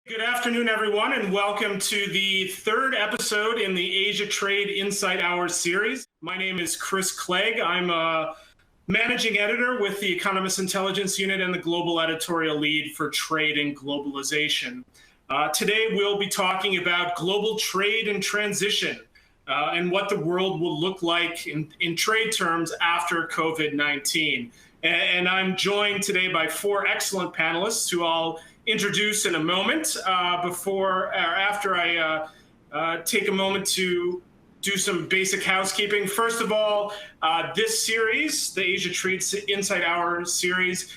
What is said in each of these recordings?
Good afternoon, everyone, and welcome to the third episode in the Asia Trade Insight Hours series. My name is Chris Clegg. I'm a managing editor with the Economist Intelligence Unit and the global editorial lead for trade and globalization. Today, we'll be talking about global trade and transition and what the world will look like in trade terms after COVID-19. And I'm joined today by four excellent panelists who I'll introduce in a moment after I take a moment to do some basic housekeeping. First of all, this series, the Asia Trade Insight Hour series,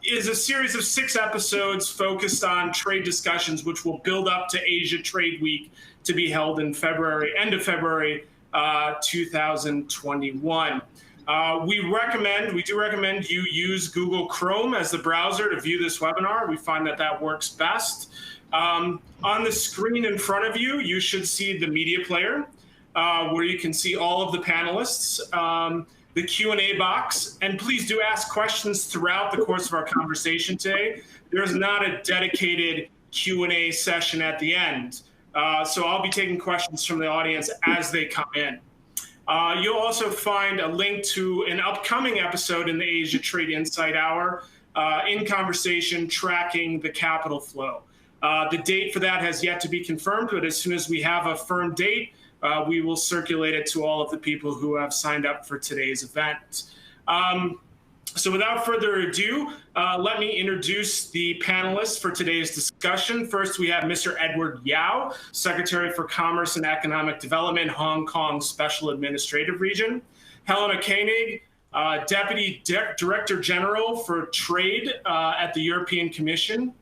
is a series of 6 episodes focused on trade discussions, which will build up to Asia Trade Week to be held in February, end of February 2021. We do recommend you use Google Chrome as the browser to view this webinar. We find that works best. On the screen in front of you, you should see the media player, where you can see all of the panelists, the Q&A box, and please do ask questions throughout the course of our conversation today. There's not a dedicated Q&A session at the end, so I'll be taking questions from the audience as they come in. You'll also find a link to an upcoming episode in the Asia Trade Insight Hour in conversation tracking the capital flow. The date for that has yet to be confirmed, but as soon as we have a firm date, we will circulate it to all of the people who have signed up for today's event. So without further ado, let me introduce the panelists for today's discussion. First, we have Mr. Edward Yao, Secretary for Commerce and Economic Development, Hong Kong Special Administrative Region. Helena Koenig, Deputy Director General for Trade at the European Commission.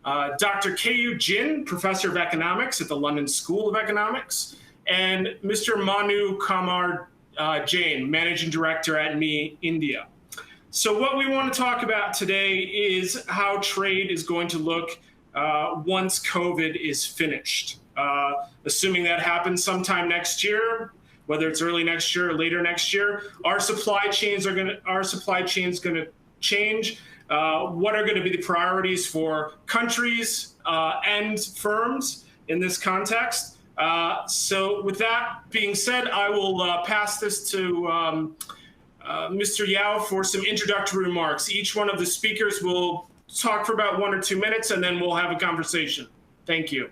Dr. Keiyu Jin, Professor of Economics at the London School of Economics. And Mr. Manu Kamar Jain, Managing Director at ME India. So what we want to talk about today is how trade is going to look once COVID is finished. Assuming that happens sometime next year, whether it's early next year or later next year, our supply chains going to change. What are going to be the priorities for countries and firms in this context? So with that being said, I will pass this to Mr. Yao for some introductory remarks. Each one of the speakers will talk for about 1 or 2 minutes, and then we'll have a conversation. Thank you.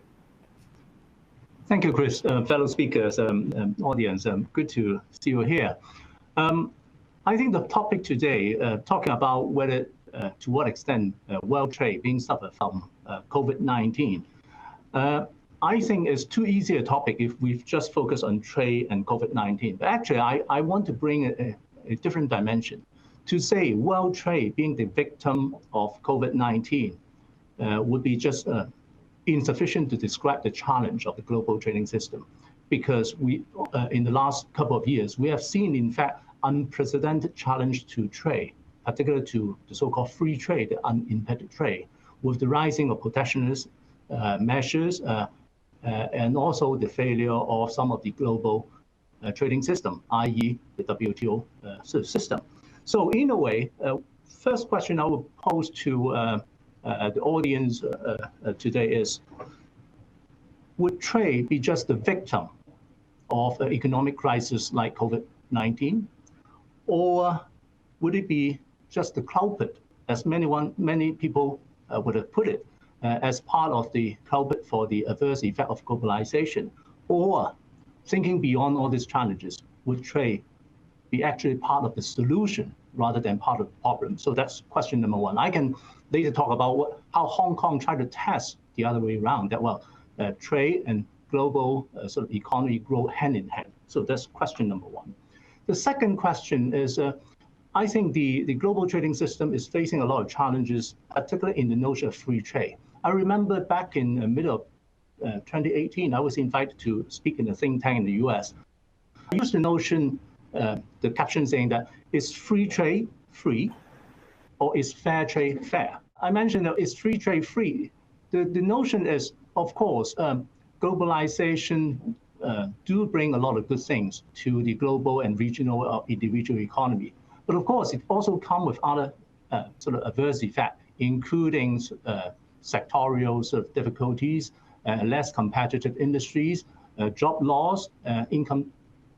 Thank you, Chris. Fellow speakers, audience, good to see you here. I think the topic today, talking about whether, to what extent world trade being suffered from COVID-19, I think it's too easy a topic if we just focus on trade and COVID-19. But actually, I want to bring a different dimension. To say world trade being the victim of COVID-19 would be just insufficient to describe the challenge of the global trading system, because we, in the last couple of years, we have seen, in fact, unprecedented challenge to trade, particularly to the so-called free trade, the unimpeded trade, with the rising of protectionist measures and also the failure of some of the global trading system, i.e. the WTO system. So in a way, first question I will pose to the audience today is, would trade be just the victim of an economic crisis like COVID-19? Or would it be just the culprit, as many people would have put it, as part of the culprit for the adverse effect of globalization? Or, thinking beyond all these challenges, would trade be actually part of the solution rather than part of the problem? So that's question number one. I can later talk about how Hong Kong tried to test the other way around, that trade and global sort of economy grow hand in hand. So that's question number one. The second question is, I think the global trading system is facing a lot of challenges, particularly in the notion of free trade. I remember back in the middle of 2018, I was invited to speak in a think tank in the US. I used the notion, the caption saying that, is free trade free or is fair trade fair? I mentioned that is free trade free. The notion is, of course, globalization do bring a lot of good things to the global and regional or individual economy. But of course, it also comes with other sort of adverse effects, including sectorial sort of difficulties, less competitive industries, job loss, income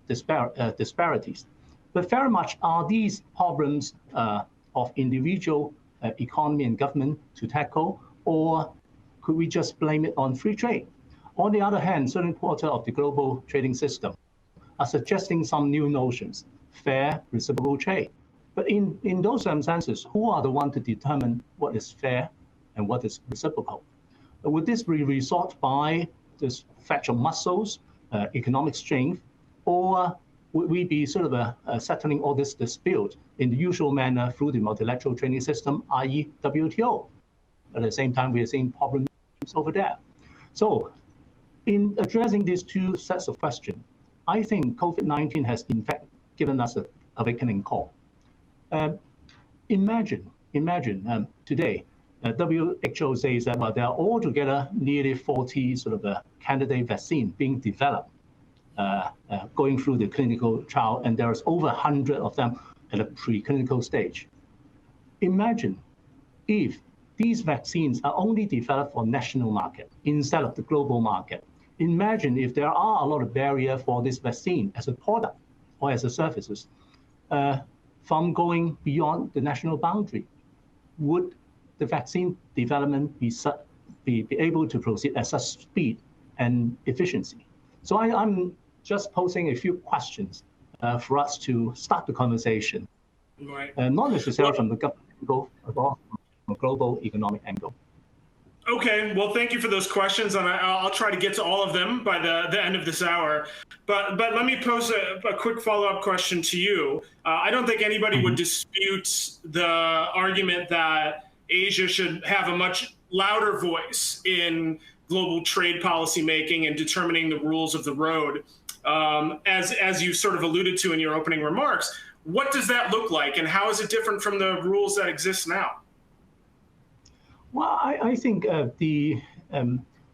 disparities. But very much are these problems of individual economy and government to tackle, or could we just blame it on free trade? On the other hand, certain quarter of the global trading system are suggesting some new notions, fair, reciprocal trade. But in those circumstances, who are the ones to determine what is fair and what is reciprocal? Would this be resolved by this factual muscles, economic strength, or would we be sort of settling all this dispute in the usual manner through the multilateral trading system, i.e. WTO? At the same time, we are seeing problems over there. So in addressing these two sets of questions, I think COVID-19 has in fact given us a awakening call. Imagine today, WHO says that there are altogether nearly 40 sort of candidate vaccine being developed, going through the clinical trial, and there's over 100 of them at a preclinical stage. Imagine if these vaccines are only developed for national market instead of the global market. Imagine if there are a lot of barriers for this vaccine as a product or as a services from going beyond the national boundary. Would the vaccine development be able to proceed at such speed and efficiency? So I'm just posing a few questions for us to start the conversation, right. Not necessarily from the government angle, but from a global economic angle. Okay, well, thank you for those questions, and I'll try to get to all of them by the end of this hour. But let me pose a quick follow-up question to you. I don't think anybody would dispute the argument that Asia should have a much louder voice in global trade policy making and determining the rules of the road. As you sort of alluded to in your opening remarks, what does that look like, and how is it different from the rules that exist now? Well, I think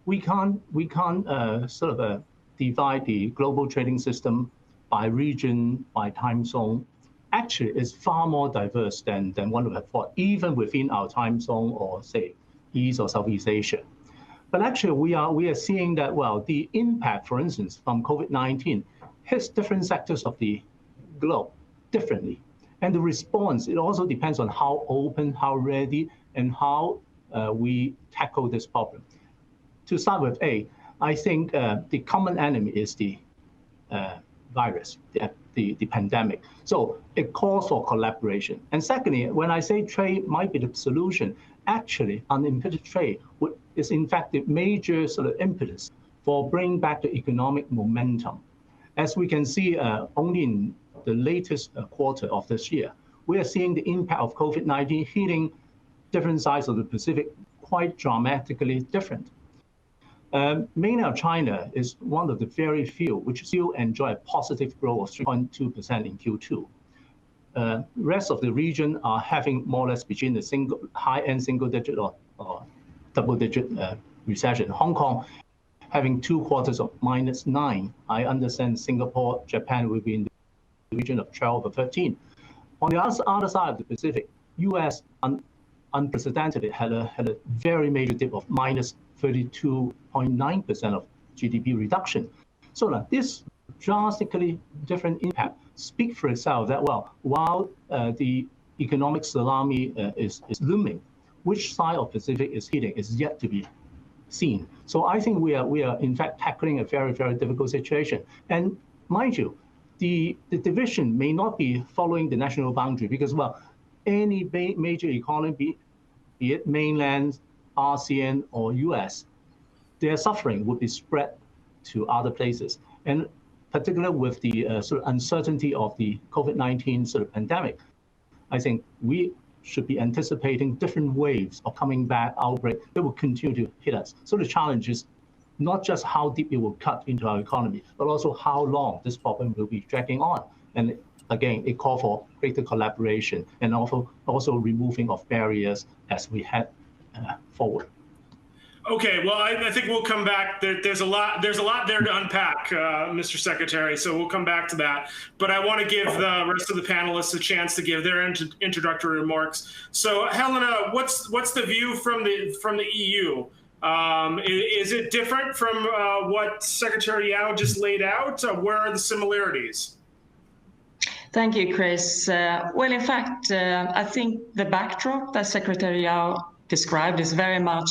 we can't sort of divide the global trading system by region, by time zone. Actually, it's far more diverse than one would have thought, even within our time zone or say East or Southeast Asia. But actually, we are seeing that, well, the impact, for instance, from COVID-19 hits different sectors of the globe differently. And the response, it also depends on how open, how ready, and how we tackle this problem. To start with I think the common enemy is the virus, the pandemic. So it calls for collaboration. And secondly, when I say trade might be the solution, actually unimpeded trade is in fact the major sort of impetus for bringing back the economic momentum. As we can see only in the latest quarter of this year, we are seeing the impact of COVID-19 hitting different sides of the Pacific quite dramatically different. Mainland China is one of the very few which still enjoy a positive growth of 3.2% in Q2. Rest of the region are having more or less between the high-end single-digit or double-digit recession. Hong Kong having 2 quarters of -9. I understand Singapore, Japan will be in the region of 12 or 13. On the other side of the Pacific, US unprecedentedly had a very major dip of -32.9% of GDP reduction. So this drastically different impact speaks for itself that, well, while the economic tsunami is looming, which side of Pacific is hitting is yet to be seen. So I think we are in fact tackling a very, very difficult situation. And mind you, the division may not be following the national boundary because, well, any major economy, be it mainland, ASEAN, or US, their suffering would be spread to other places. And particularly with the sort of uncertainty of the COVID-19 sort of pandemic, I think we should be anticipating different waves of coming back outbreak that will continue to hit us. So the challenge is not just how deep it will cut into our economy, but also how long this problem will be dragging on. And again, it calls for greater collaboration and also removing of barriers as we head forward. Okay, well, I think we'll come back. There's a lot there to unpack, Mr. Secretary, so we'll come back to that. But I want to give the rest of the panelists a chance to give their introductory remarks. So, Helena, what's the view from the EU? Is it different from what Secretary Yao just laid out? Where are the similarities? Thank you, Chris. Well, in fact, I think the backdrop that Secretary Yao described is very much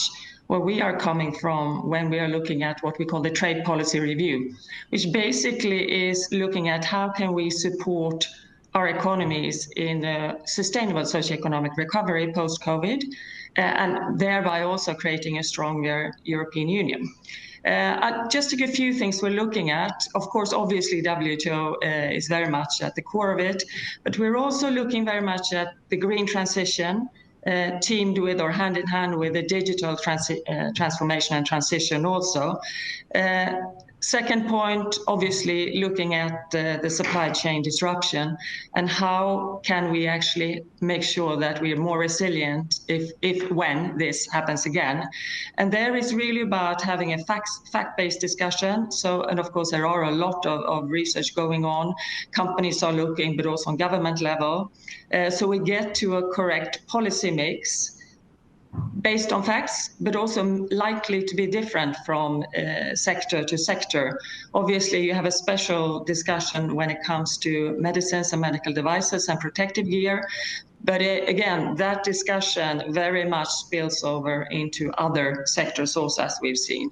where we are coming from when we are looking at what we call the trade policy review, which basically is looking at how can we support our economies in a sustainable socioeconomic recovery post-COVID, and thereby also creating a stronger European Union. Just to give a few things we're looking at, of course, obviously WHO is very much at the core of it, but we're also looking very much at the green transition, teamed with or hand in hand with the digital transformation and transition also. Second point, obviously looking at the supply chain disruption and how can we actually make sure that we are more resilient when this happens again. And there is really about having a fact-based discussion. So, and of course, there are a lot of research going on. Companies are looking, but also on government level. So we get to a correct policy mix based on facts, but also likely to be different from sector to sector. Obviously, you have a special discussion when it comes to medicines and medical devices and protective gear. But again, that discussion very much spills over into other sectors also, as we've seen.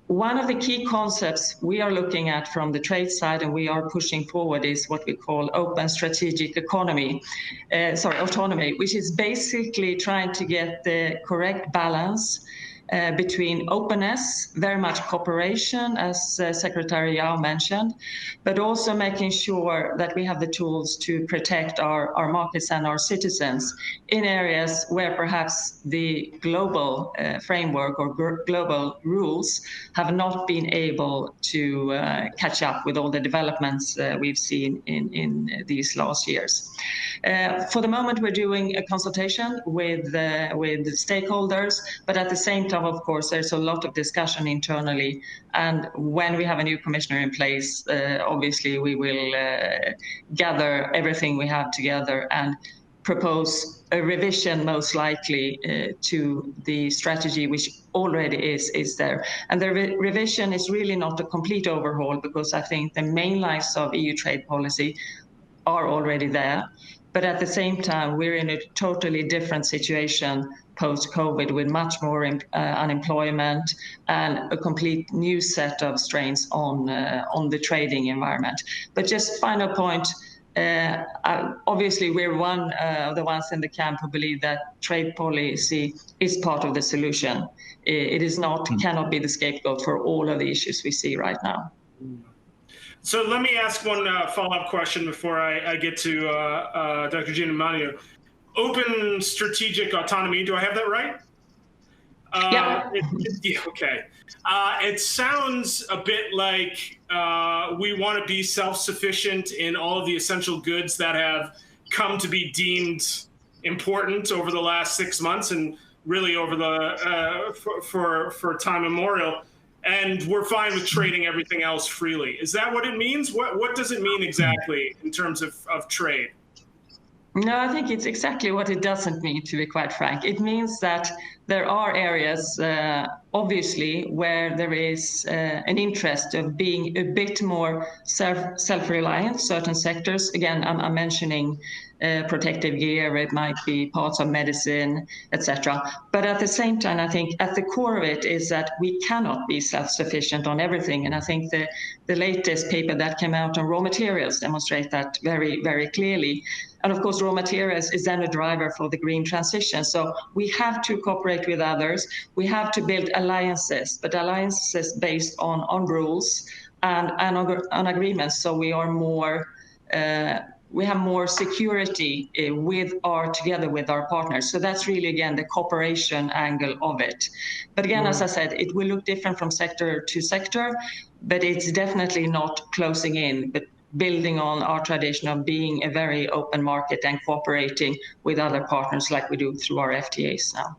One of the key concepts we are looking at from the trade side and we are pushing forward is what we call open strategic autonomy, which is basically trying to get the correct balance between openness, very much cooperation, as Secretary Yao mentioned, but also making sure that we have the tools to protect our markets and our citizens in areas where perhaps the global framework or global rules have not been able to catch up with all the developments we've seen in these last years. For the moment, we're doing a consultation with the stakeholders, but at the same time, of course, there's a lot of discussion internally. And when we have a new commissioner in place, obviously we will gather everything we have together and propose a revision, most likely, to the strategy which already is there. And the revision is really not a complete overhaul, because I think the main lines of EU trade policy are already there. But at the same time, we're in a totally different situation post-COVID with much more unemployment and a complete new set of strains on the trading environment. But just final point, obviously we're one of the ones in the camp who believe that trade policy is part of the solution. It is not, cannot be the scapegoat for all of the issues we see right now. So let me ask one follow-up question before I get to Dr. Ginamanu. Open strategic autonomy, do I have that right? Yeah. Okay. It sounds a bit like we want to be self-sufficient in all of the essential goods that have come to be deemed important over the last 6 months and really over the for time immemorial. And we're fine with trading everything else freely. Is that what it means? What does it mean exactly in terms of trade? No, I think it's exactly what it doesn't mean, to be quite frank. It means that there are areas, obviously, where there is an interest of being a bit more self-reliant, certain sectors. Again, I'm mentioning protective gear, it might be parts of medicine, etc. But at the same time, I think at the core of it is that we cannot be self-sufficient on everything. And I think the latest paper that came out on raw materials demonstrates that very, very clearly. And of course, raw materials is then a driver for the green transition. So we have to cooperate with others. We have to build alliances, but alliances based on rules and on agreements. So we are more, we have more security together with our partners. So that's really, again, the cooperation angle of it. But again, as I said, it will look different from sector to sector, but it's definitely not closing in, but building on our tradition of being a very open market and cooperating with other partners like we do through our FTAs now.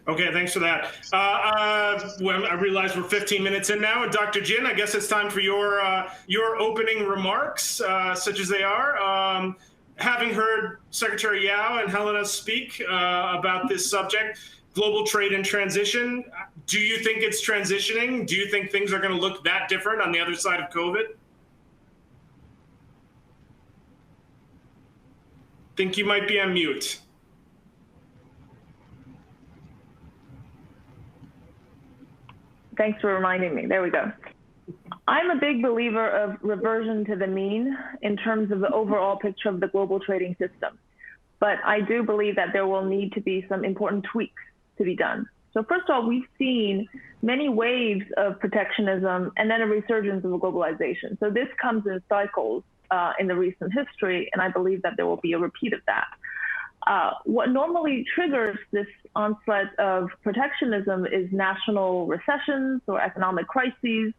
Okay, thanks for that. Well, I realize we're 15 minutes in now. Dr. Jin, I guess it's time for your opening remarks, such as they are. Having heard Secretary Yao and Helena speak about this subject, global trade and transition, do you think it's transitioning? Do you think things are going to look that different on the other side of COVID? Think you might be on mute. Thanks for reminding me. There we go. I'm a big believer of reversion to the mean in terms of the overall picture of the global trading system. But I do believe that there will need to be some important tweaks to be done. So first of all, we've seen many waves of protectionism and then a resurgence of globalization. So this comes in cycles in the recent history, and I believe that there will be a repeat of that. What normally triggers this onslaught of protectionism is national recessions or economic crises.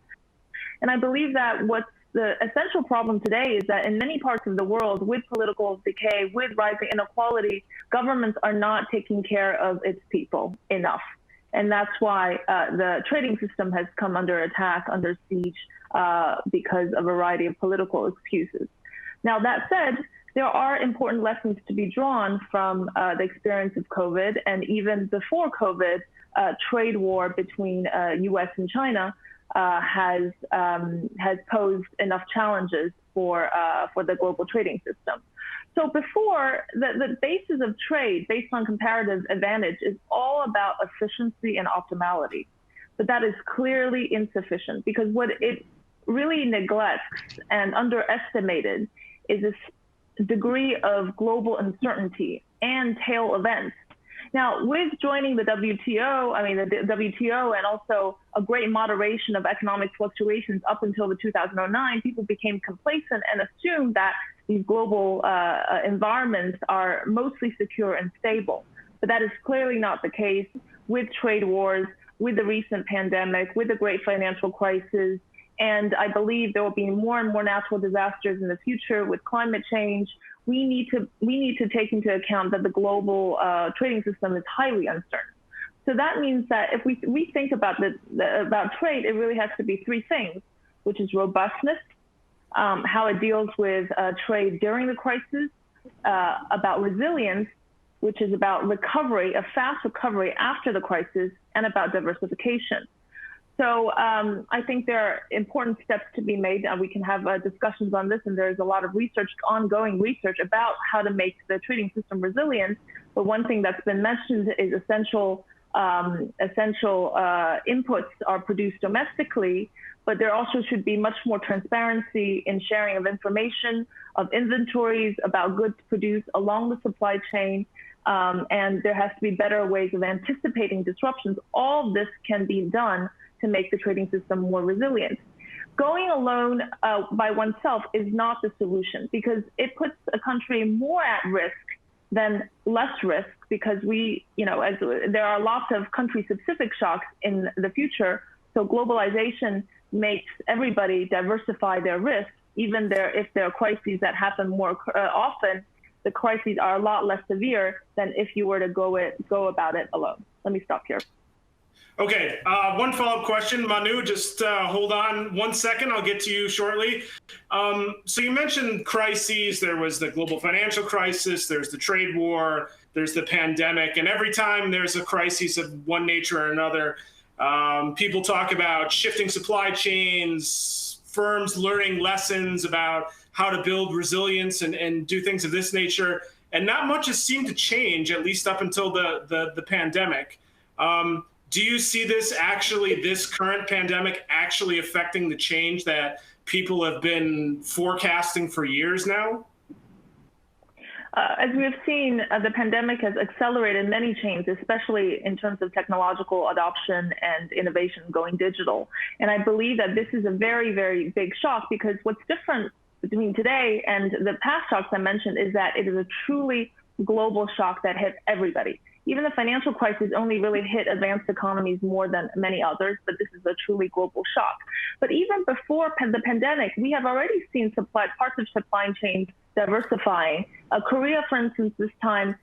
And I believe that what's the essential problem today is that in many parts of the world, with political decay, with rising inequality, governments are not taking care of its people enough. And that's why the trading system has come under attack, under siege, because of a variety of political excuses. Now, that said, there are important lessons to be drawn from the experience of COVID, and even before COVID, trade war between U.S. and China has posed enough challenges for the global trading system. So before, the basis of trade based on comparative advantage is all about efficiency and optimality, but that is clearly insufficient because what it really neglects and underestimated is this degree of global uncertainty and tail events. Now, with joining the WTO, the WTO and also a great moderation of economic fluctuations up until the 2009, people became complacent and assumed that these global environments are mostly secure and stable. But that is clearly not the case with trade wars, with the recent pandemic, with the great financial crisis. And I believe there will be more and more natural disasters in the future with climate change. We need to take into account that the global trading system is highly uncertain. So that means that if we think about about trade, it really has to be three things, which is robustness, how it deals with trade during the crisis, about resilience, which is about recovery, a fast recovery after the crisis, and about diversification. So I think there are important steps to be made. We can have discussions on this, and there's a lot of research, ongoing research about how to make the trading system resilient. But one thing that's been mentioned is essential inputs are produced domestically, but there also should be much more transparency in sharing of information, of inventories, about goods produced along the supply chain. And there has to be better ways of anticipating disruptions. All this can be done to make the trading system more resilient. Going alone by oneself is not the solution because it puts a country more at risk than less risk because there are lots of country-specific shocks in the future. So globalization makes everybody diversify their risks, even if there are crises that happen more often. The crises are a lot less severe than if you were to go about it alone. Let me stop here. Okay, one follow-up question, Manu, just hold on 1 second, I'll get to you shortly. So you mentioned crises, there was the global financial crisis, there's the trade war, there's the pandemic, and every time there's a crisis of one nature or another, people talk about shifting supply chains, firms learning lessons about how to build resilience and do things of this nature, and not much has seemed to change, at least up until the pandemic. Do you see this current pandemic actually affecting the change that people have been forecasting for years now? As we have seen, the pandemic has accelerated many changes, especially in terms of technological adoption and innovation going digital. And I believe that this is a very, very big shock because what's different between today and the past shocks I mentioned is that it is a truly global shock that hit everybody. Even the financial crisis only really hit advanced economies more than many others, but this is a truly global shock. But even before the pandemic, we have already seen parts of supply chains diversifying. Korea, for instance, this time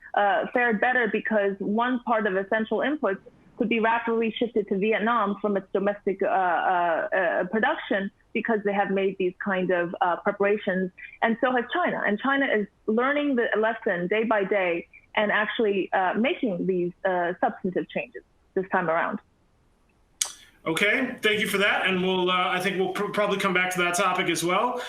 fared better because one part of essential inputs could be rapidly shifted to Vietnam from its domestic production because they have made these kind of preparations. And so has China. And China is learning the lesson day by day and actually making these substantive changes this time around. Okay, thank you for that, and I think we'll probably come back to that topic as well.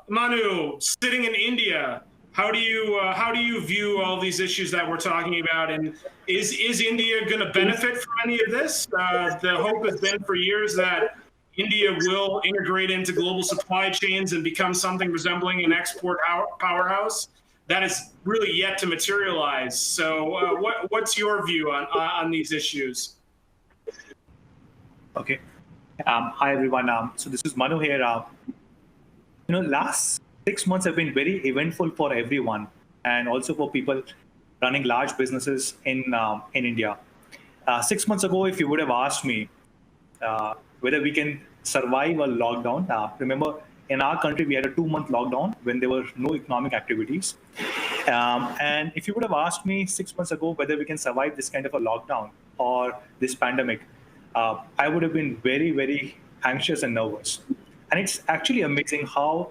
Manu, sitting in India, how do you view all these issues that we're talking about, and is India going to benefit from any of this? The hope has been for years that India will integrate into global supply chains and become something resembling an export powerhouse. That is really yet to materialize. So, what's your view on these issues? Okay. Hi, everyone. So this is Manu here. Last 6 months have been very eventful for everyone, and also for people running large businesses in India. 6 months ago, if you would have asked me whether we can survive a lockdown, remember in our country we had a 2-month lockdown when there were no economic activities. And if you would have asked me 6 months ago whether we can survive this kind of a lockdown or this pandemic, I would have been very, very anxious and nervous. And it's actually amazing how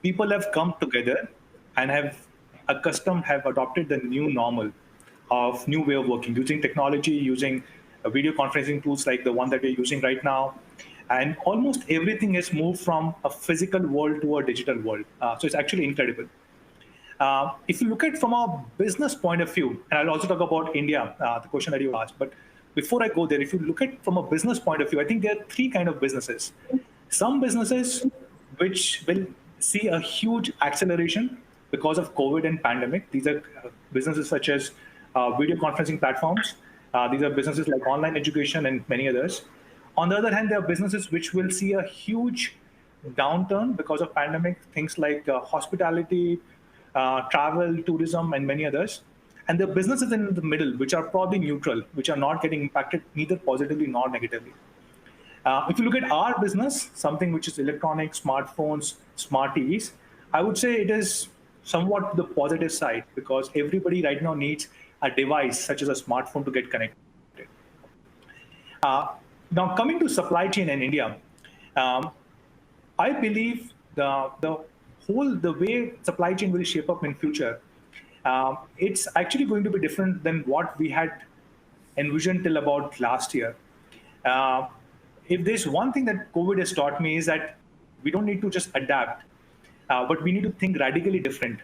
people have come together and have adopted the new normal of new way of working, using technology, using video conferencing tools like the one that we're using right now. And almost everything has moved from a physical world to a digital world. So it's actually incredible. If you look at from a business point of view, and I'll also talk about India, the question that you asked, but before I go there, if you look at from a business point of view, I think there are 3 kinds of businesses. Some businesses which will see a huge acceleration because of COVID and pandemic. These are businesses such as video conferencing platforms. These are businesses like online education and many others. On the other hand, there are businesses which will see a huge downturn because of pandemic, things like hospitality, travel, tourism, and many others. And the businesses in the middle, which are probably neutral, which are not getting impacted neither positively nor negatively. If you look at our business, something which is electronics, smartphones, smart TVs, I would say it is somewhat the positive side because everybody right now needs a device such as a smartphone to get connected. Now coming to supply chain in India, I believe the way supply chain will shape up in future, it's actually going to be different than what we had envisioned till about last year. If there's one thing that COVID has taught me is that we don't need to just adapt, but we need to think radically different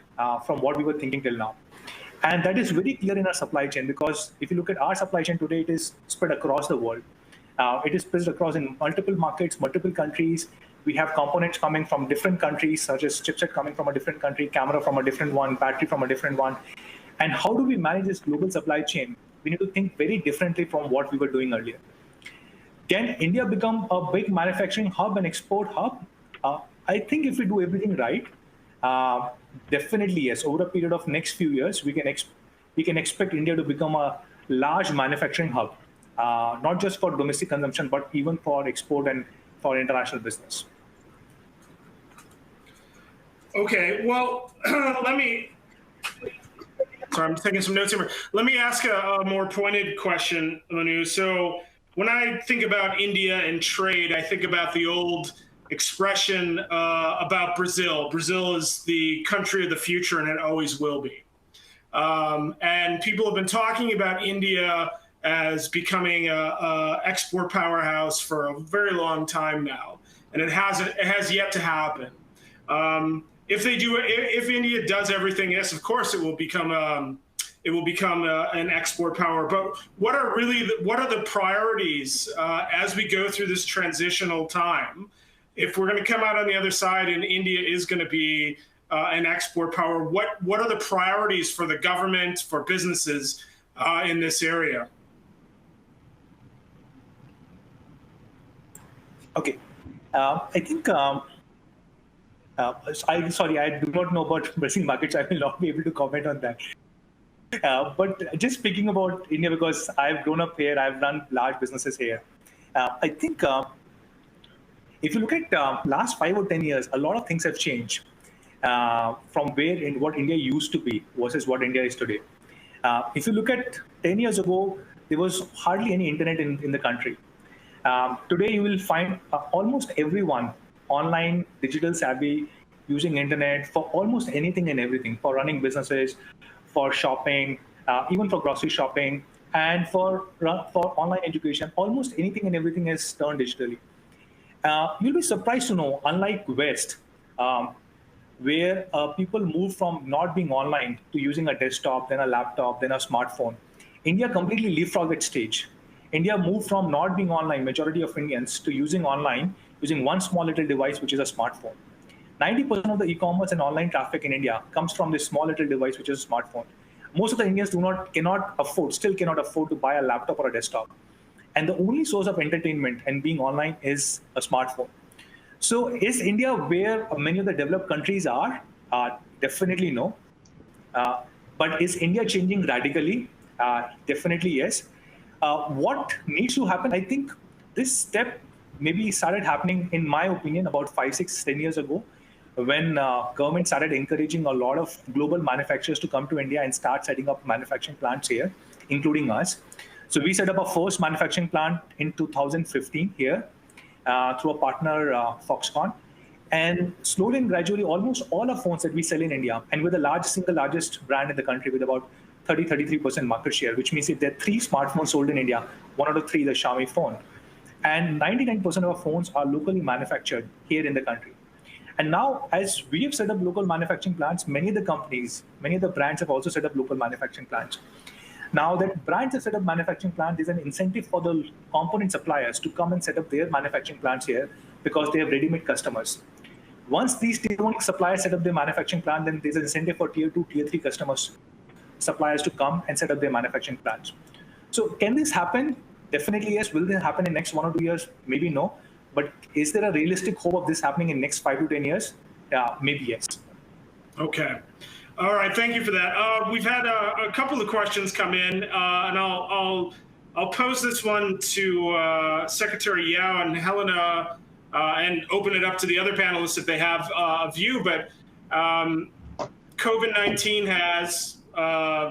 from what we were thinking till now. And that is very clear in our supply chain because if you look at our supply chain today, it is spread across the world. It is spread across in multiple markets, multiple countries. We have components coming from different countries, such as chipset coming from a different country, camera from a different one, battery from a different one. And how do we manage this global supply chain? We need to think very differently from what we were doing earlier. Can India become a big manufacturing hub and export hub? I think if we do everything right, definitely yes. Over a period of next few years, we can expect India to become a large manufacturing hub, not just for domestic consumption, but even for export and for international business. Okay, well, sorry, I'm taking some notes here. Let me ask a more pointed question, Manu. So when I think about India and trade, I think about the old expression about Brazil. Brazil is the country of the future, and it always will be. And people have been talking about India as becoming a export powerhouse for a very long time now, and it has yet to happen. If India does everything, yes, of course it will become an export power. But what are the priorities as we go through this transitional time? If we're going to come out on the other side and India is going to be an export power, what are the priorities for the government, for businesses in this area? Okay, I think. Sorry, I do not know about Brazil markets. I will not be able to comment on that. But just speaking about India, because I've grown up here, I've run large businesses here. I think if you look at last 5 or 10 years, a lot of things have changed from what India used to be versus what India is today. If you look at 10 years ago, there was hardly any internet in the country. Today, you will find almost everyone online, digital savvy, using internet for almost anything and everything, for running businesses, for shopping, even for grocery shopping, and for online education. Almost anything and everything is turned digitally. You'll be surprised to know, unlike West, where people move from not being online to using a desktop, then a laptop, then a smartphone, India completely leapfrogged that stage. India moved from not being online, majority of Indians, to using online, using one small little device, which is a smartphone. 90% of the e-commerce and online traffic in India comes from this small little device, which is a smartphone. Most of the Indians cannot afford to buy a laptop or a desktop. And the only source of entertainment and being online is a smartphone. So is India where many of the developed countries are? Definitely no. But is India changing radically? Definitely yes. What needs to happen? I think this step maybe started happening, in my opinion, about 5, 6, 10 years ago, when government started encouraging a lot of global manufacturers to come to India and start setting up manufacturing plants here, including us. So we set up our first manufacturing plant in 2015 here through a partner, Foxconn. And slowly and gradually, almost all our phones that we sell in India, and we're the single largest brand in the country with about 33% market share, which means if there are 3 smartphones sold in India, 1 out of 3 is a Xiaomi phone. And 99% of our phones are locally manufactured here in the country. And now, as we have set up local manufacturing plants, many of the companies, many of the brands have also set up local manufacturing plants. Now that brands have set up manufacturing plants, there's an incentive for the component suppliers to come and set up their manufacturing plants here because they have ready-made customers. Once these tier 1 suppliers set up their manufacturing plant, then there's an incentive for tier 2, tier 3 suppliers to come and set up their manufacturing plants. So can this happen? Definitely yes. Will this happen in the next 1 or 2 years? Maybe no. But is there a realistic hope of this happening in the next 5 to 10 years? Maybe yes. Okay. All right. Thank you for that. We've had a couple of questions come in, and I'll pose this one to Secretary Yao and Helena, and open it up to the other panelists if they have a view. But COVID-19 has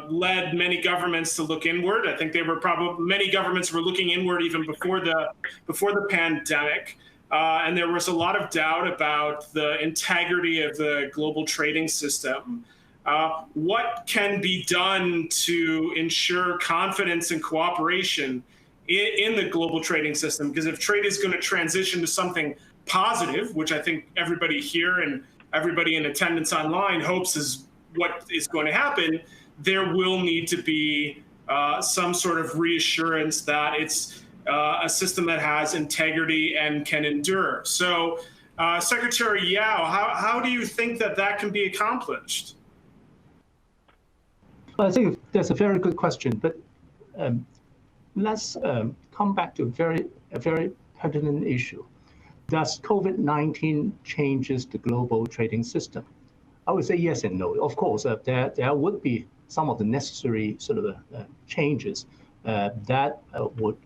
led many governments to look inward. I think many governments were looking inward even before the pandemic. And there was a lot of doubt about the integrity of the global trading system. What can be done to ensure confidence and cooperation in the global trading system? Because if trade is going to transition to something positive, which I think everybody here and everybody in attendance online hopes is what is going to happen, there will need to be some sort of reassurance that it's a system that has integrity and can endure. So, Secretary Yao, how do you think that can be accomplished? Well, I think that's a very good question, but let's come back to a very pertinent issue. Does COVID-19 changes the global trading system? I would say yes and no. Of course, there would be some of the necessary sort of changes that would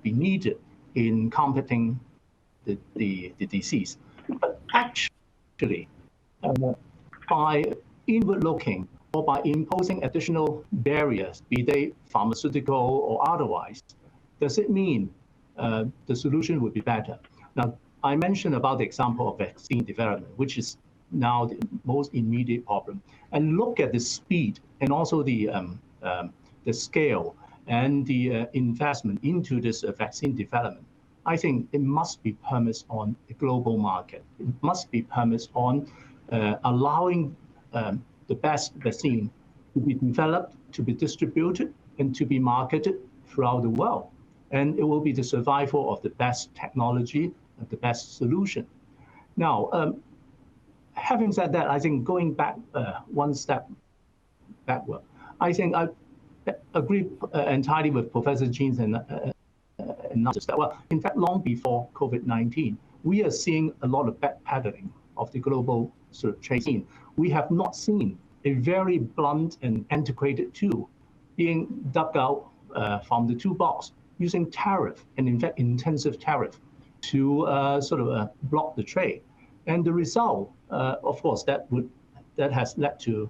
be needed in combating the disease. But actually, by inward looking or by imposing additional barriers, be they pharmaceutical or otherwise, does it mean the solution would be better? Now, I mentioned about the example of vaccine development, which is now the most immediate problem. And look at the speed and also the scale and the investment into this vaccine development. I think it must be premised on a global market. It must be premised on allowing the best vaccine to be developed, to be distributed, and to be marketed throughout the world. And it will be the survival of the best technology, and the best solution. Now, having said that, I think going back one step backward, I think I agree entirely with Professor Jean's and others that, well, in fact, long before COVID-19, we are seeing a lot of backpedaling of the global sort of trade scene. We have not seen a very blunt and antiquated tool being dug out from the toolbox using tariff, and in fact, intensive tariff to block the trade. And the result, of course, that has led to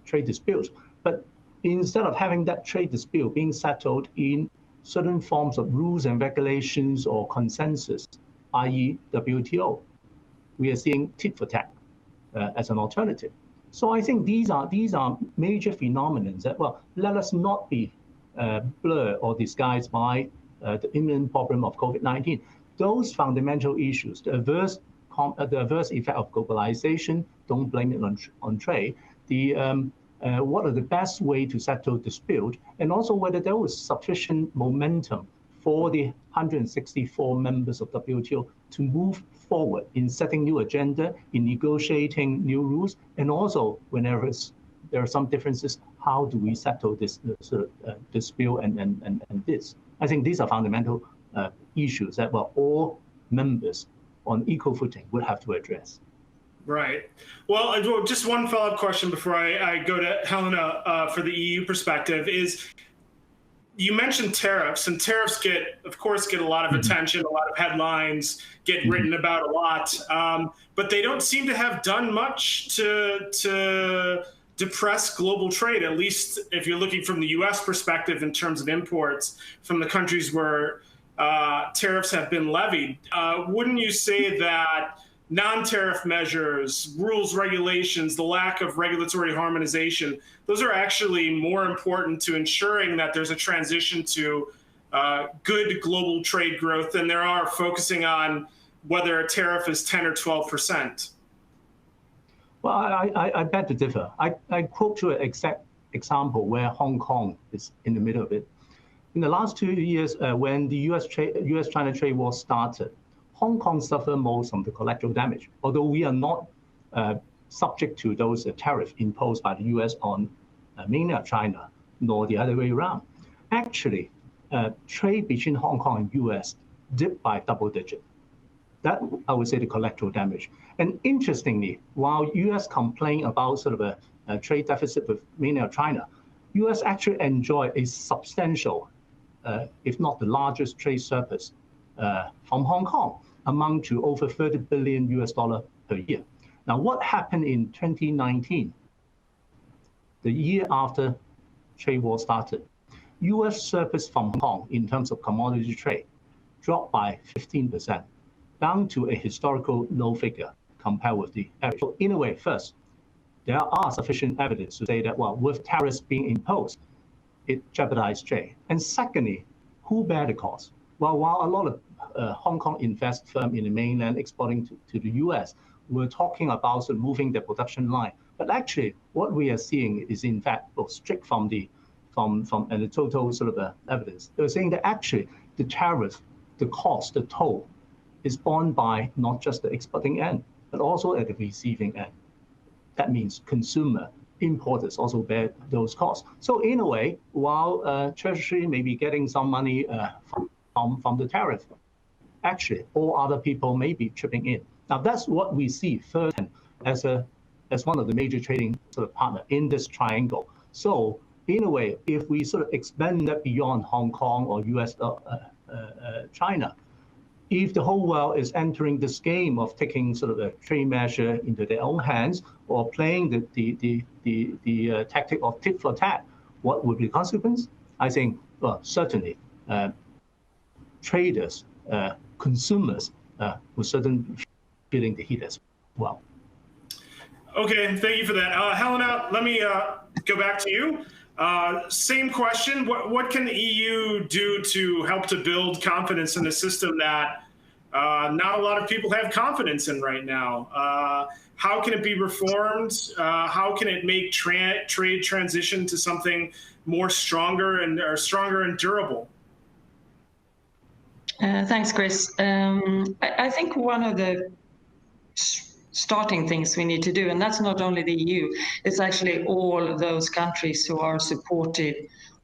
trade disputes. But instead of having that trade dispute being settled in certain forms of rules and regulations or consensus, i.e. WTO. We are seeing tit for tat as an alternative. So I think these are major phenomena that, well, let us not be blurred or disguised by the imminent problem of COVID-19. Those fundamental issues, the adverse effect of globalization, don't blame it on trade, what are the best way to settle dispute, and also whether there was sufficient momentum for the 164 members of WTO to move forward in setting new agenda, in negotiating new rules, and also whenever there are some differences, how do we settle this dispute and this? I think these are fundamental issues that all members on equal footing would have to address. Right. Well, just one follow-up question before I go to Helena for the EU perspective is, you mentioned tariffs, and tariffs of course, get a lot of attention, a lot of headlines, get written about a lot, but they don't seem to have done much to depress global trade, at least if you're looking from the US perspective in terms of imports from the countries where tariffs have been levied. Wouldn't you say that non-tariff measures, rules, regulations, the lack of regulatory harmonization, those are actually more important to ensuring that there's a transition to good global trade growth than there are focusing on whether a tariff is 10 or 12%? Well, I beg to differ. I quote you an exact example where Hong Kong is in the middle of it. In the last 2 years, when the US-China trade war started, Hong Kong suffered most from the collateral damage, although we are not subject to those tariffs imposed by the US on mainland China, nor the other way around. Actually, trade between Hong Kong and US dipped by double digit. That, I would say, the collateral damage. And interestingly, while US complain about sort of a trade deficit with mainland China, US actually enjoy a substantial, if not the largest trade surplus from Hong Kong, amount to over $30 billion per year. Now, what happened in 2019, the year after trade war started? US surplus from Hong Kong in terms of commodity trade dropped by 15%, down to a historical low figure compared with the average. So in a way, first, there are sufficient evidence to say that, well, with tariffs being imposed, it jeopardized trade. And secondly, who bear the cost? Well, while a lot of Hong Kong invest firm in the mainland exporting to the US were talking about sort of moving their production line, but actually what we are seeing is in fact strict from the total sort of evidence. They were saying that actually the tariff, the cost, the toll is borne by not just the exporting end, but also at the receiving end. That means consumer, importers also bear those costs. So in a way, while Treasury may be getting some money from the tariff, actually all other people may be chipping in. Now that's what we see firsthand as one of the major trading sort of partner in this triangle. So in a way, if we sort of expand that beyond Hong Kong or US China, if the whole world is entering this game of taking sort of a trade measure into their own hands or playing the tactic of tit for tat, what would be the consequence? I think, well, certainly traders, consumers will certainly be feeling the heat as well. Okay, thank you for that. Helena, let me go back to you. Same question. What can the EU do to help to build confidence in a system that not a lot of people have confidence in right now? How can it be reformed? How can it make trade transition to something more stronger and durable? Thanks, Chris. I think one of the starting things we need to do, and that's not only the EU, it's actually all those countries who are supportive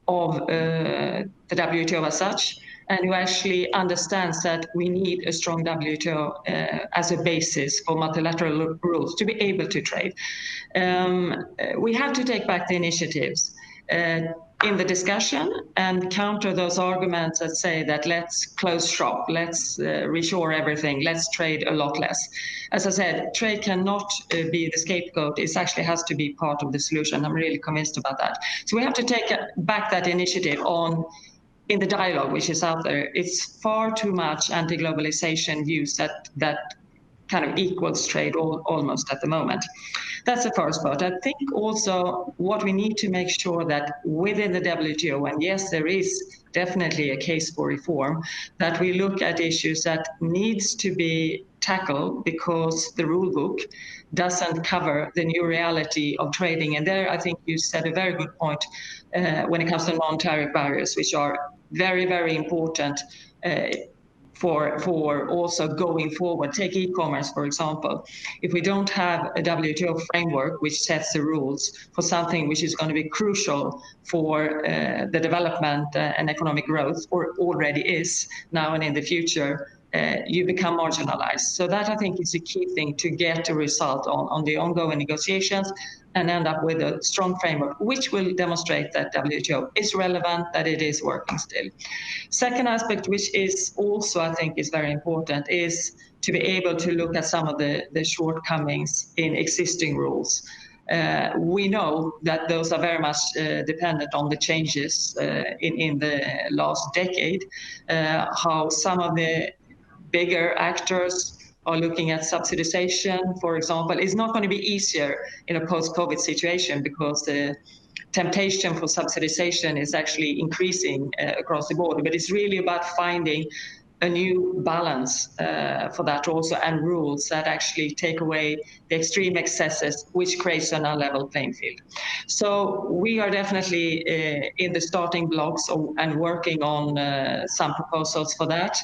of the WTO as such, and who actually understands that we need a strong WTO as a basis for multilateral rules to be able to trade. We have to take back the initiatives in the discussion and counter those arguments that say that let's close shop, let's reshore everything, let's trade a lot less. As I said, trade cannot be the scapegoat. It actually has to be part of the solution. I'm really convinced about that. So we have to take back that initiative on in the dialogue which is out there, it's far too much anti-globalization views that kind of equals trade almost at the moment. That's the first part. I think also what we need to make sure that within the WTO, and yes, there is definitely a case for reform, that we look at issues that needs to be tackled because the rule book doesn't cover the new reality of trading. And there, I think you said a very good point when it comes to non-tariff barriers, which are very, very important for also going forward. Take e-commerce, for example. If we don't have a WTO framework which sets the rules for something which is going to be crucial for the development and economic growth, or already is now and in the future, you become marginalized. So that, I think, is a key thing to get a result on the ongoing negotiations and end up with a strong framework which will demonstrate that WTO is relevant, that it is working still. Second aspect, which is also, I think, is very important, is to be able to look at some of the shortcomings in existing rules. We know that those are very much dependent on the changes in the last decade, how some of the bigger actors are looking at subsidization, for example. It's not going to be easier in a post-COVID situation because the temptation for subsidization is actually increasing across the board. But it's really about finding a new balance for that also, and rules that actually take away the extreme excesses, which creates an unlevel playing field. So we are definitely in the starting blocks and working on some proposals for that.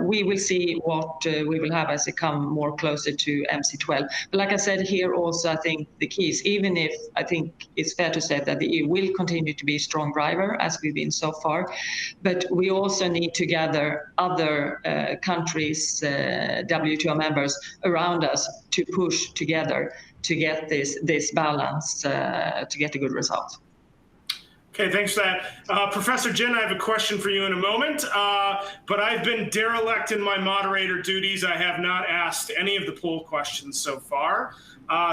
We will see what we will have as it come more closer to MC12. But like I said here also, I think the key is, even if I think it's fair to say that the EU will continue to be a strong driver as we've been so far, but we also need to gather other countries, WTO members around us, to push together to get this balance, to get a good result. Okay, thanks for that. Professor Jin, I have a question for you in a moment, but I've been derelict in my moderator duties. I have not asked any of the poll questions so far,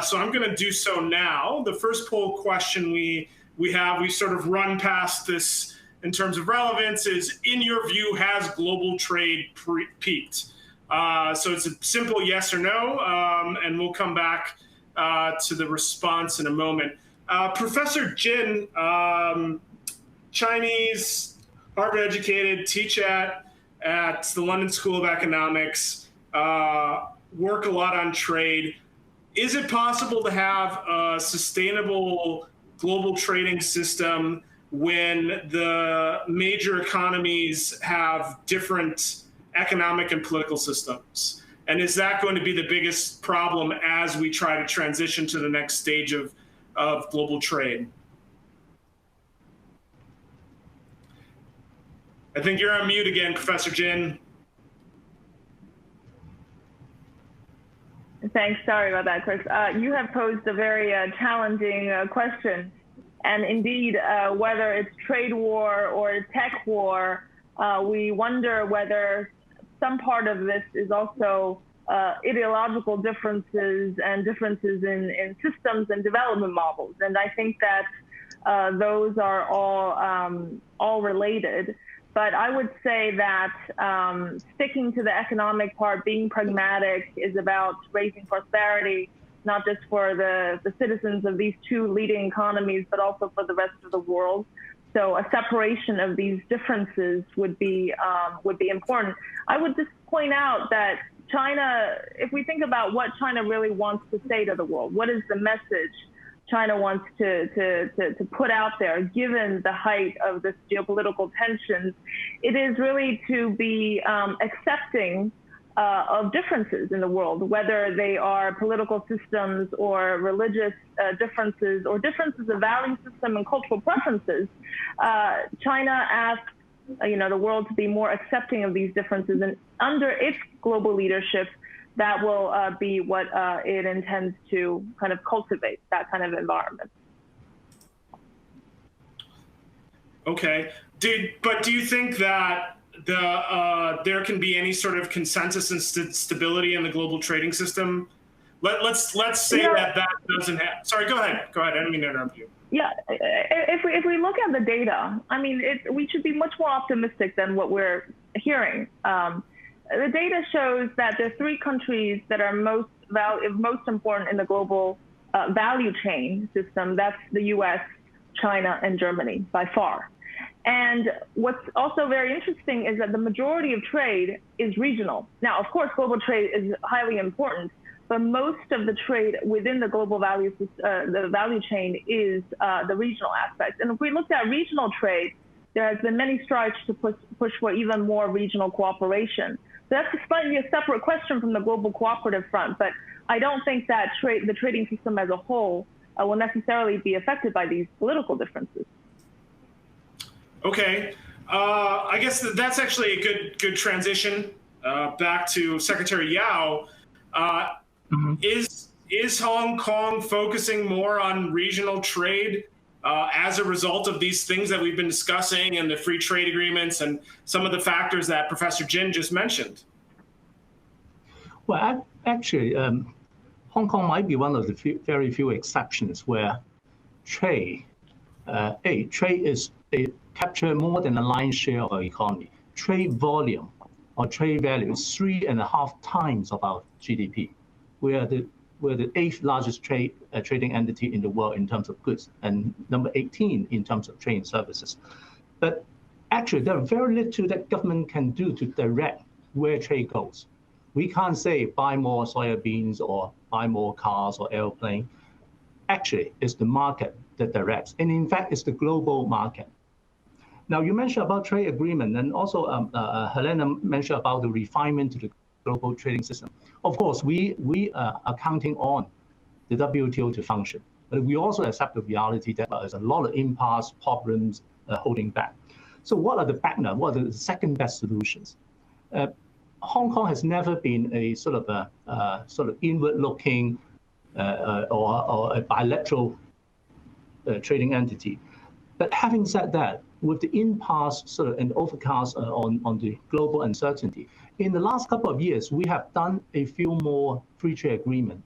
so I'm going to do so now. The first poll question we sort of run past this in terms of relevance is, in your view, has global trade peaked? So it's a simple yes or no, and we'll come back to the response in a moment. Professor Jin, Chinese, Harvard-educated, teach at the London School of Economics, work a lot on trade. Is it possible to have a sustainable global trading system when the major economies have different economic and political systems? And is that going to be the biggest problem as we try to transition to the next stage of global trade? I think you're on mute again, Professor Jin. Thanks. Sorry about that, Chris. You have posed a very challenging question. And indeed, whether it's trade war or tech war, we wonder whether some part of this is also ideological differences and differences in systems and development models. And I think that those are all related. But I would say that sticking to the economic part, being pragmatic, is about raising prosperity, not just for the citizens of these two leading economies, but also for the rest of the world. So a separation of these differences would be important. I would just point out that China, if we think about what China really wants to say to the world, what is the message China wants to put out there, given the height of this geopolitical tensions, it is really to be accepting of differences in the world, whether they are political systems or religious differences or differences of value system and cultural preferences. China asks the world to be more accepting of these differences, and under its global leadership, that will be what it intends to kind of cultivate, that kind of environment. Okay. But do you think that there can be any sort of consensus and stability in the global trading system Let's say that doesn't happen. Sorry, go ahead. I didn't mean to interrupt you. Yeah, if we look at the data, I mean, we should be much more optimistic than what we're hearing. The data shows that there are 3 countries that are most important in the global value chain system. That's the U.S., China, and Germany by far. And what's also very interesting is that the majority of trade is regional. Now, of course, global trade is highly important, but most of the trade within the global value chain is the regional aspect. And if we looked at regional trade, there has been many strides to push for even more regional cooperation. So that's slightly a separate question from the global cooperative front, but I don't think that the trading system as a whole will necessarily be affected by these political differences. Okay, I guess that's actually a good transition back to Secretary Yao. Is Hong Kong focusing more on regional trade as a result of these things that we've been discussing and the free trade agreements and some of the factors that Professor Jin just mentioned? Well, actually, Hong Kong might be one of the very few exceptions where trade capture more than a lion's share of our economy. Trade volume or trade value is 3.5 times of our GDP. We're the 8th largest trading entity in the world in terms of goods, and number 18 in terms of trade and services. But actually, there are very little that government can do to direct where trade goes. We can't say buy more soybeans or buy more cars or airplane. Actually, it's the market that directs, and in fact, it's the global market. Now, you mentioned about trade agreement, and also Helena mentioned about the refinement to the global trading system. Of course, we are counting on the WTO to function, but we also accept the reality that there's a lot of impasse, problems holding back. So what are the background? What are the second best solutions? Hong Kong has never been a sort of inward-looking or a bilateral trading entity. But having said that, with the impasse sort of and overcast on the global uncertainty, in the last couple of years, we have done a few more free trade agreements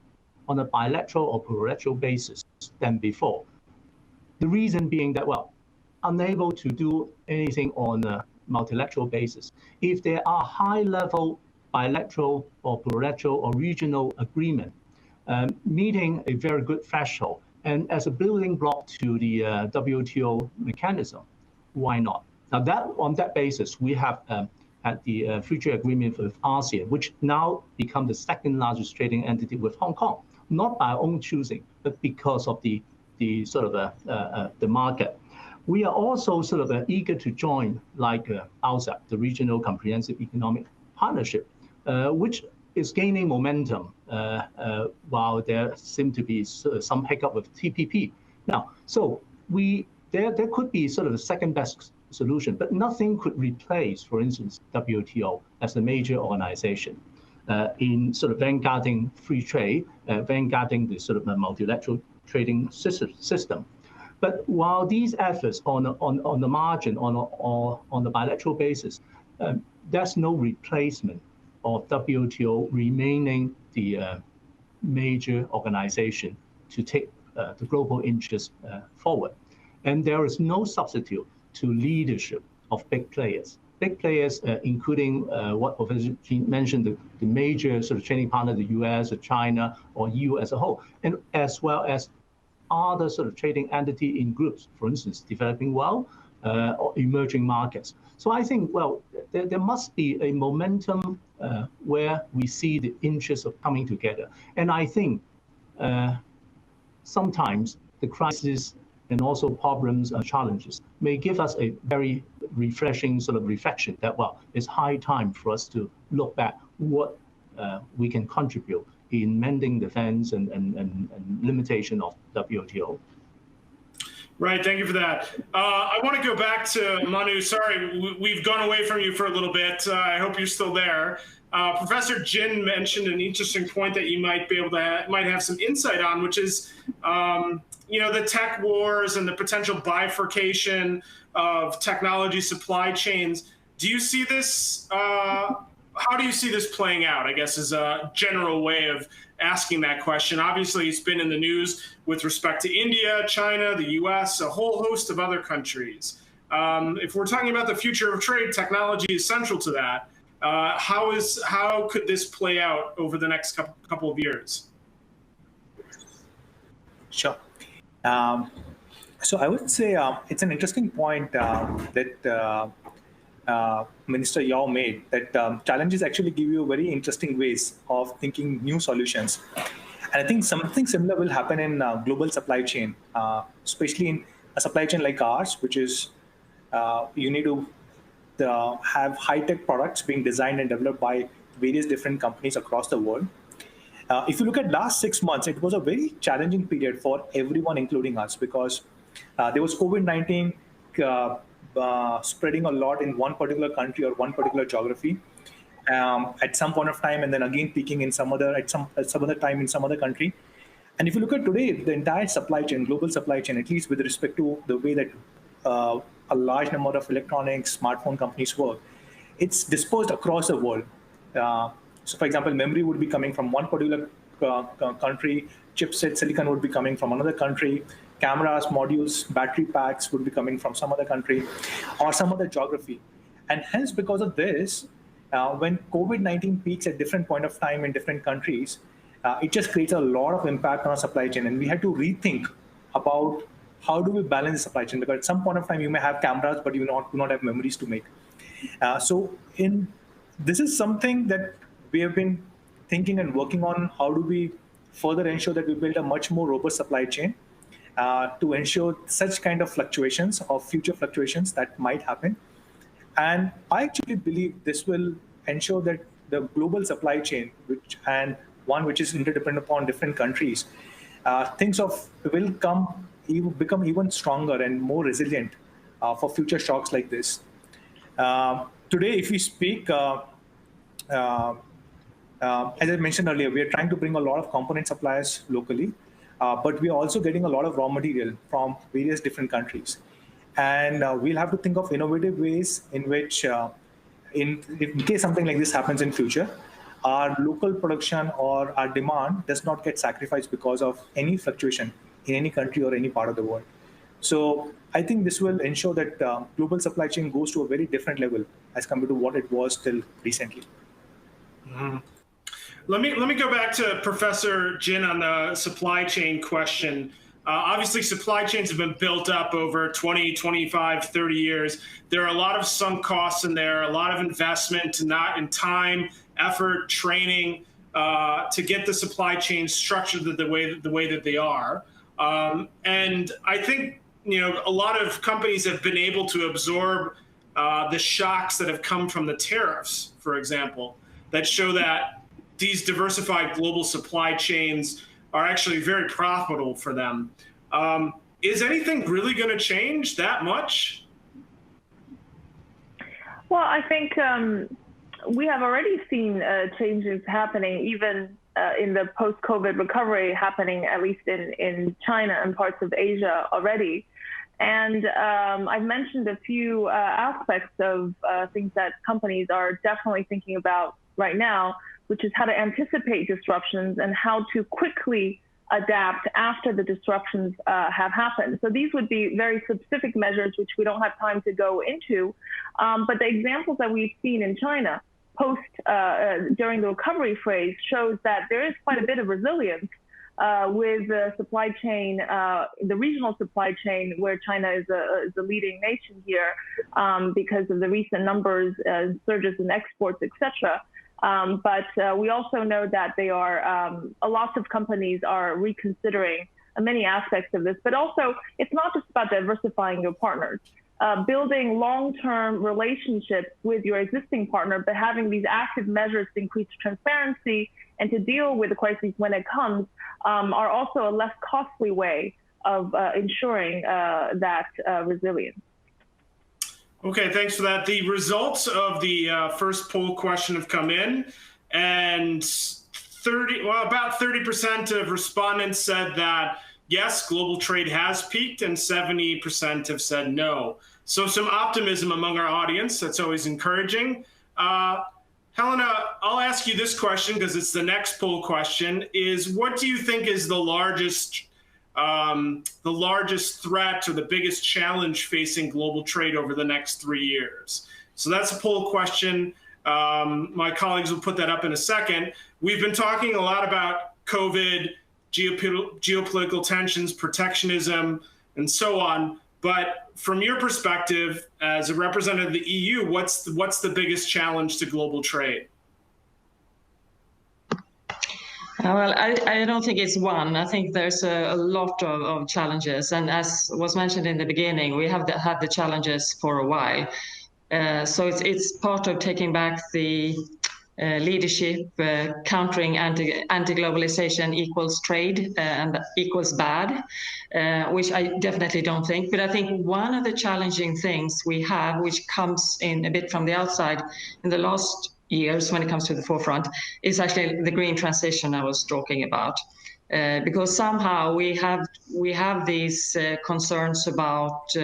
on a bilateral or plurilateral basis than before. The reason being that, well, unable to do anything on a multilateral basis. If there are high-level bilateral or plurilateral or regional agreement meeting a very good threshold, and as a building block to the WTO mechanism, why not? Now, on that basis, we have had the free trade agreement with ASEAN, which now become the 2nd largest trading entity with Hong Kong, not by our own choosing, but because of the sort of the market. We are also sort of eager to join, like RCEP, the Regional Comprehensive Economic Partnership, which is gaining momentum while there seem to be some hiccup with TPP. Now, so there could be sort of a second best solution, but nothing could replace, for instance, WTO as a major organization in sort of vanguarding free trade, vanguarding the sort of multilateral trading system. But while these efforts on the margin, on the bilateral basis, there's no replacement of WTO remaining the major organization to take the global interest forward. And there is no substitute to leadership of big players. Big players, including what Professor Jin mentioned, the major sort of trading partner, the US or China or EU as a whole, and as well as other sort of trading entity in groups, for instance, developing world or emerging markets. So I think, well, there must be a momentum where we see the interest of coming together. And I think sometimes the crisis and also problems and challenges may give us a very refreshing sort of reflection that, well, it's high time for us to look back what we can contribute in mending the fence and limitation of WTO. Right, thank you for that. I want to go back to Manu. Sorry, we've gone away from you for a little bit. I hope you're still there. Professor Jin mentioned an interesting point that you might be able to might have some insight on, which is the tech wars and the potential bifurcation of technology supply chains. Do you see this? How do you see this playing out? I guess is a general way of asking that question. Obviously, it's been in the news with respect to India, China, the US, a whole host of other countries. If we're talking about the future of trade, technology is central to that. How could this play out over the next couple of years? Sure. So I would say it's an interesting point that Minister Yao made, that challenges actually give you very interesting ways of thinking new solutions. And I think something similar will happen in global supply chain, especially in a supply chain like ours, which is you need to have high-tech products being designed and developed by various different companies across the world. If you look at last 6 months, it was a very challenging period for everyone, including us, because there was COVID-19 spreading a lot in one particular country or one particular geography at some point of time, and then again peaking in some other time in some other country. And if you look at today, the entire supply chain, global supply chain, at least with respect to the way that a large number of electronics, smartphone companies work, it's dispersed across the world. So, for example, memory would be coming from one particular country, chipset, silicon would be coming from another country, cameras, modules, battery packs would be coming from some other country or some other geography. And hence, because of this, when COVID-19 peaks at different point of time in different countries, it just creates a lot of impact on our supply chain. And we had to rethink about how do we balance the supply chain, because at some point of time you may have cameras, but you do not have memories to make. This is something that we have been thinking and working on. How do we further ensure that we build a much more robust supply chain to ensure such kind of fluctuations or future fluctuations that might happen. And I actually believe this will ensure that the global supply chain, which is interdependent upon different countries, will become even stronger and more resilient for future shocks like this. Today, if we speak, as I mentioned earlier, we are trying to bring a lot of component suppliers locally, but we are also getting a lot of raw material from various different countries. And we'll have to think of innovative ways in which, in case something like this happens in future, our local production or our demand does not get sacrificed because of any fluctuation in any country or any part of the world. So I think this will ensure that global supply chain goes to a very different level as compared to what it was till recently. Mm-hmm. Let me go back to Professor Jin on the supply chain question. Obviously, supply chains have been built up over 20, 25, 30 years. There are a lot of sunk costs in there, a lot of investment in time, effort, training to get the supply chain structured the way that they are. And I think a lot of companies have been able to absorb the shocks that have come from the tariffs, for example, that show that these diversified global supply chains are actually very profitable for them. Is anything really going to change that much? Well, I think we have already seen changes happening, even in the post-COVID recovery happening, at least in China and parts of Asia already. And I've mentioned a few aspects of things that companies are definitely thinking about right now, which is how to anticipate disruptions and how to quickly adapt after the disruptions have happened. So these would be very specific measures, which we don't have time to go into. But the examples that we've seen in China during the recovery phase shows that there is quite a bit of resilience with the supply chain, the regional supply chain, where China is a leading nation here because of the recent numbers, surges in exports, etc. But we also know that they are, a lot of companies are reconsidering many aspects of this, but also it's not just about diversifying your partners. Building long-term relationships with your existing partner, but having these active measures to increase transparency and to deal with the crises when it comes are also a less costly way of ensuring that resilience. Okay, thanks for that. The results of the first poll question have come in, and about 30% of respondents said that yes, global trade has peaked, and 70% have said no. So some optimism among our audience. That's always encouraging. Helena, I'll ask you this question because it's the next poll question, is what do you think is the largest threat or the biggest challenge facing global trade over the next 3 years? So that's a poll question. My colleagues will put that up in a second. We've been talking a lot about COVID, geopolitical tensions, protectionism, and so on. But from your perspective, as a representative of the EU, what's the biggest challenge to global trade? Well, I don't think it's one. I think there's a lot of challenges. And as was mentioned in the beginning, we have had the challenges for a while. So it's part of taking back the leadership, countering anti-globalization equals trade and equals bad, which I definitely don't think. But I think one of the challenging things we have, which comes in a bit from the outside in the last years when it comes to the forefront, is actually the green transition I was talking about. Because somehow we have these concerns about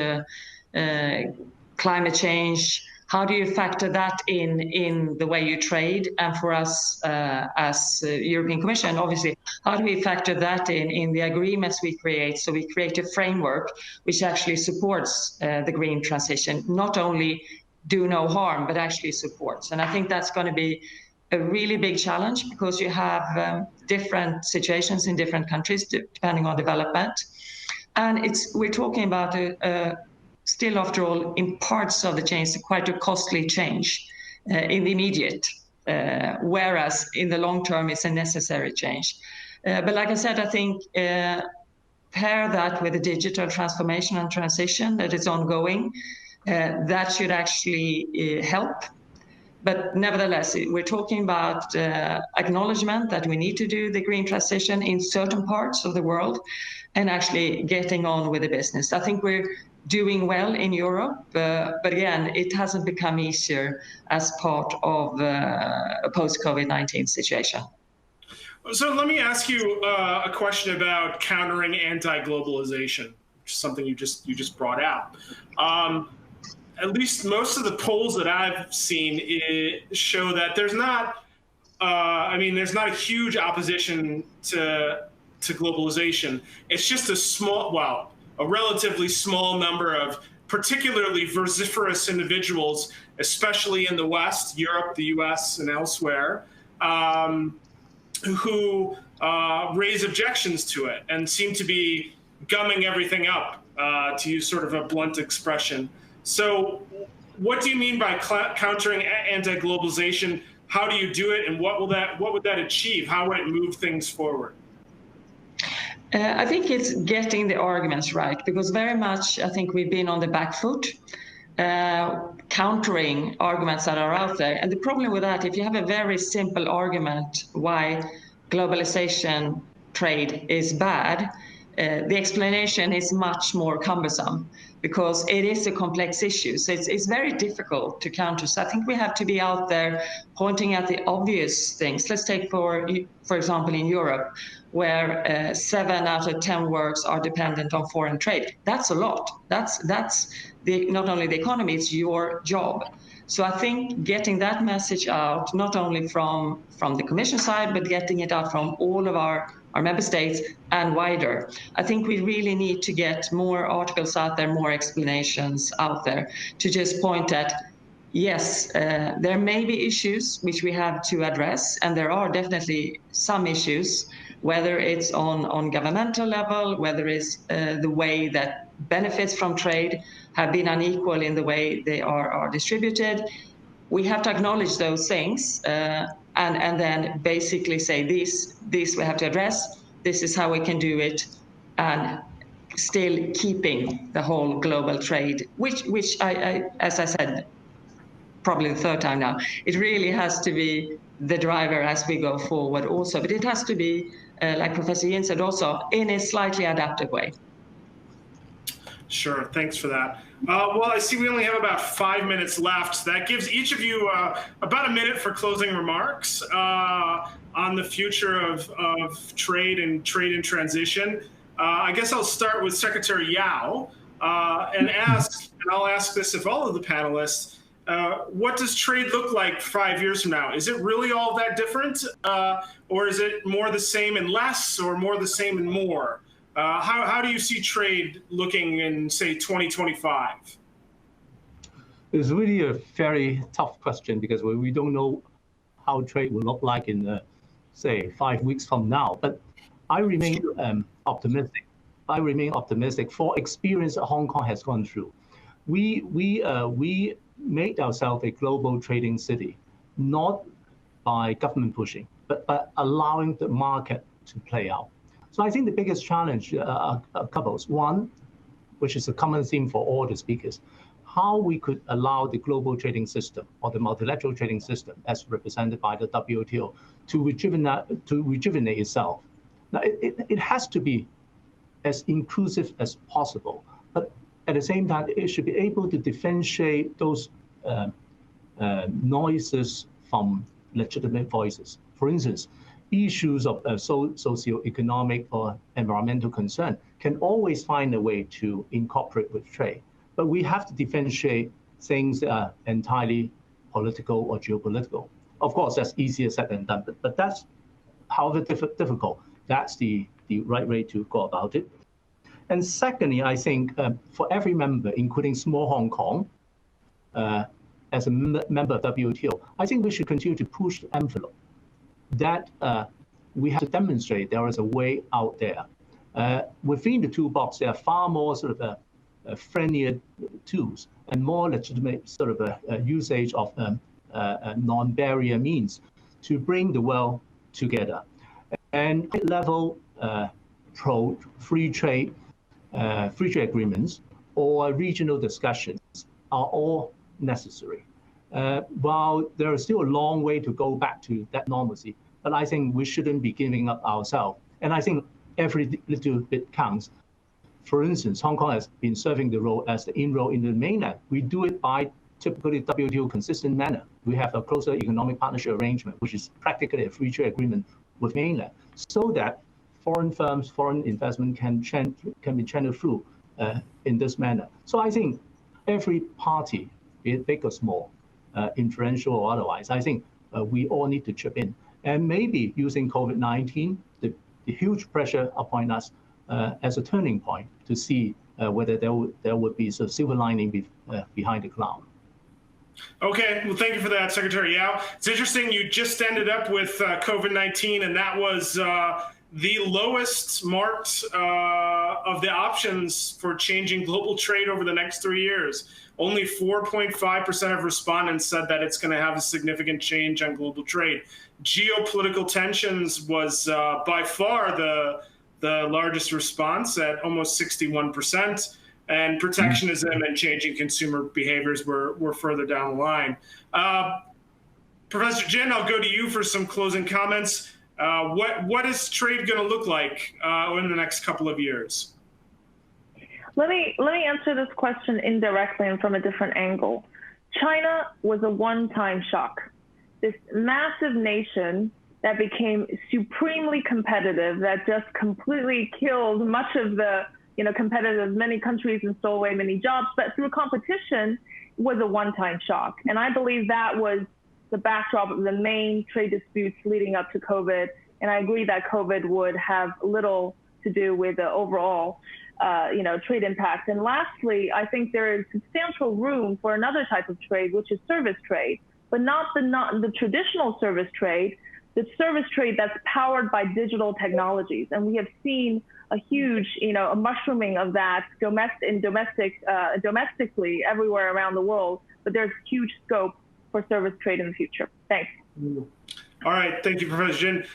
climate change. How do you factor that in the way you trade? And for us as European Commission, obviously, how do we factor that in the agreements we create? So we create a framework which actually supports the green transition, not only do no harm, but actually supports. And I think that's going to be a really big challenge because you have different situations in different countries depending on development. And we're talking about still, after all, in parts of the change, quite a costly change in the immediate, whereas in the long term, it's a necessary change. But like I said, I think pair that with the digital transformation and transition that is ongoing, that should actually help. But nevertheless, we're talking about acknowledgement that we need to do the green transition in certain parts of the world and actually getting on with the business. I think we're doing well in Europe, but again, it hasn't become easier as part of a post-COVID-19 situation. So let me ask you a question about countering anti-globalization, which is something you just brought out. At least most of the polls that I've seen show that there's not, there's not a huge opposition to globalization. It's just a relatively small number of particularly vociferous individuals, especially in the West, Europe, the US, and elsewhere, who raise objections to it and seem to be gumming everything up, to use sort of a blunt expression. So what do you mean by countering anti-globalization? How do you do it, and what would that achieve? How would it move things forward? I think it's getting the arguments right, because very much I think we've been on the back foot, countering arguments that are out there. And the problem with that, if you have a very simple argument why globalization trade is bad, the explanation is much more cumbersome because it is a complex issue. So it's very difficult to counter. So I think we have to be out there pointing at the obvious things. Let's take, for example, in Europe, where 7 out of 10 works are dependent on foreign trade. That's a lot. That's not only the economy, it's your job. So I think getting that message out, not only from the Commission side, but getting it out from all of our member states and wider. I think we really need to get more articles out there, more explanations out there to just point at, yes, there may be issues which we have to address, and there are definitely some issues, whether it's on governmental level, whether it's the way that benefits from trade have been unequal in the way they are distributed. We have to acknowledge those things and then basically say this we have to address, this is how we can do it, and still keeping the whole global trade, which I as I said, probably the third time now, it really has to be the driver as we go forward also. But it has to be, like Professor Yin said also, in a slightly adaptive way. Sure, thanks for that. Well, I see we only have about 5 minutes left. That gives each of you about a minute for closing remarks on the future of trade and transition. I guess I'll start with Secretary Yao and I'll ask this of all of the panelists. what does trade look like 5 years from now? Is it really all that different? Or is it more the same and less, or more the same and more? How do you see trade looking in, say, 2025? It's really a very tough question because we don't know how trade will look like in, say, 5 weeks from now. But I remain optimistic. I remain optimistic for experience that Hong Kong has gone through. We made ourselves a global trading city, not by government pushing, but by allowing the market to play out. So I think the biggest challenge are a couple. One, which is a common theme for all the speakers, how we could allow the global trading system or the multilateral trading system, as represented by the WTO, to rejuvenate itself. Now, it has to be as inclusive as possible, but at the same time, it should be able to differentiate those noises from legitimate voices. For instance, issues of socio-economic or environmental concern can always find a way to incorporate with trade. But we have to differentiate things that are entirely political or geopolitical. Of course, that's easier said than done, but that's, however difficult, that's the right way to go about it. And secondly, I think for every member, including small Hong Kong, as a member of WTO, I think we should continue to push the envelope that we have to demonstrate there is a way out there. Within the toolbox, there are far more sort of friendlier tools and more legitimate sort of usage of non-barrier means to bring the world together. And level free trade agreements or regional discussions are all necessary. While there is still a long way to go back to that normalcy, but I think we shouldn't be giving up ourselves. And I think every little bit counts. For instance, Hong Kong has been serving the role as the inroad into the mainland. We do it by typically WTO consistent manner. We have a closer economic partnership arrangement, which is practically a free trade agreement with mainland, so that foreign firms, foreign investment can be channeled through in this manner. So I think every party, be it big or small, influential or otherwise, I think we all need to chip in. And maybe using COVID-19, the huge pressure upon us as a turning point to see whether there would be a silver lining behind the cloud. Okay, well, thank you for that, Secretary Yao. It's interesting, you just ended up with COVID-19, and that was the lowest marked of the options for changing global trade over the next 3 years. Only 4.5% of respondents said that it's going to have a significant change on global trade. Geopolitical tensions was by far the largest response at almost 61%. And protectionism and changing consumer behaviors were further down the line. Professor Jin, I'll go to you for some closing comments. What is trade going to look like in the next couple of years? Let me answer this question indirectly and from a different angle. China was a one-time shock. This massive nation that became supremely competitive, that just completely killed much of the competitive, many countries, and stole away many jobs, but through competition was a one-time shock. And I believe that was the backdrop of the main trade disputes leading up to COVID. And I agree that COVID would have little to do with the overall trade impact. And lastly, I think there is substantial room for another type of trade, which is service trade, but not the traditional service trade, the service trade that's powered by digital technologies. And we have seen a huge, a mushrooming of that domestically everywhere around the world, but there's huge scope for service trade in the future. Thanks. All right, thank you, Professor Jin.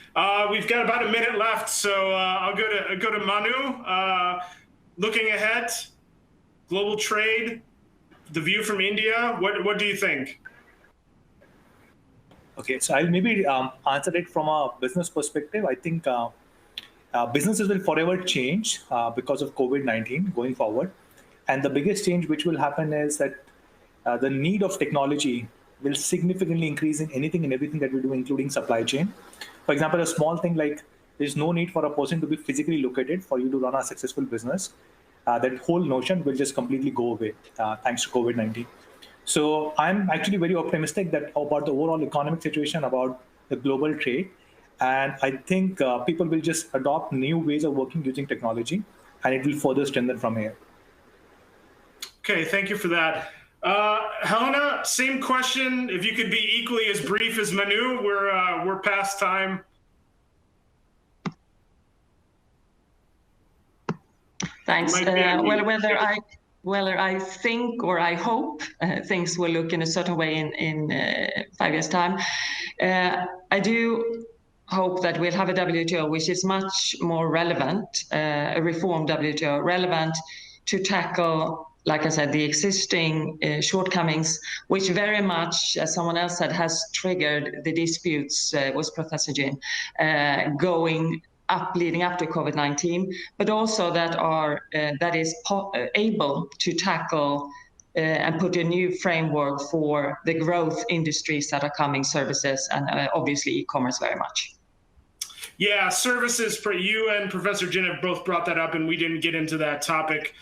We've got about a minute left, so I'll go to Manu. Looking ahead, global trade, the view from India. What do you think? Okay, so I'll maybe answer it from a business perspective. I think businesses will forever change because of COVID-19 going forward. And the biggest change which will happen is that the need of technology will significantly increase in anything and everything that we do, including supply chain. For example, a small thing like there's no need for a person to be physically located for you to run a successful business. That whole notion will just completely go away thanks to COVID-19. So I'm actually very optimistic that about the overall economic situation, about the global trade. And I think people will just adopt new ways of working using technology, and it will further strengthen from here. Okay, thank you for that. Helena, same question. If you could be equally as brief as Manu, we're past time. Thanks. Whether I think or I hope things will look in a certain way in 5 years' time, I do hope that we'll have a WTO which is much more relevant, a reformed WTO, relevant to tackle, like I said, the existing shortcomings, which very much, as someone else said, has triggered the disputes, was Professor Jin, leading up to COVID-19, but also that is able to tackle and put a new framework for the growth industries that are coming, services, and obviously e-commerce very much. Yeah, services, you and Professor Jin have both brought that up, and we didn't get into that topic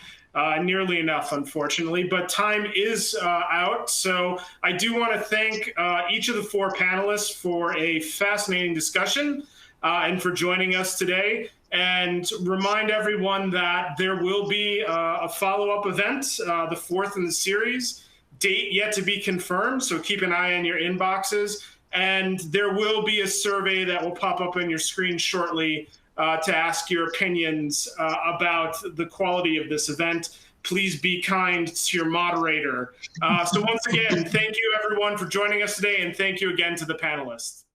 nearly enough, unfortunately, but time is out. So I do want to thank each of the 4 panelists for a fascinating discussion and for joining us today, and remind everyone that there will be a follow-up event, the 4th in the series, date yet to be confirmed, so keep an eye on your inboxes, and there will be a survey that will pop up on your screen shortly to ask your opinions about the quality of this event. Please be kind to your moderator. So once again, thank you everyone for joining us today, and thank you again to the panelists.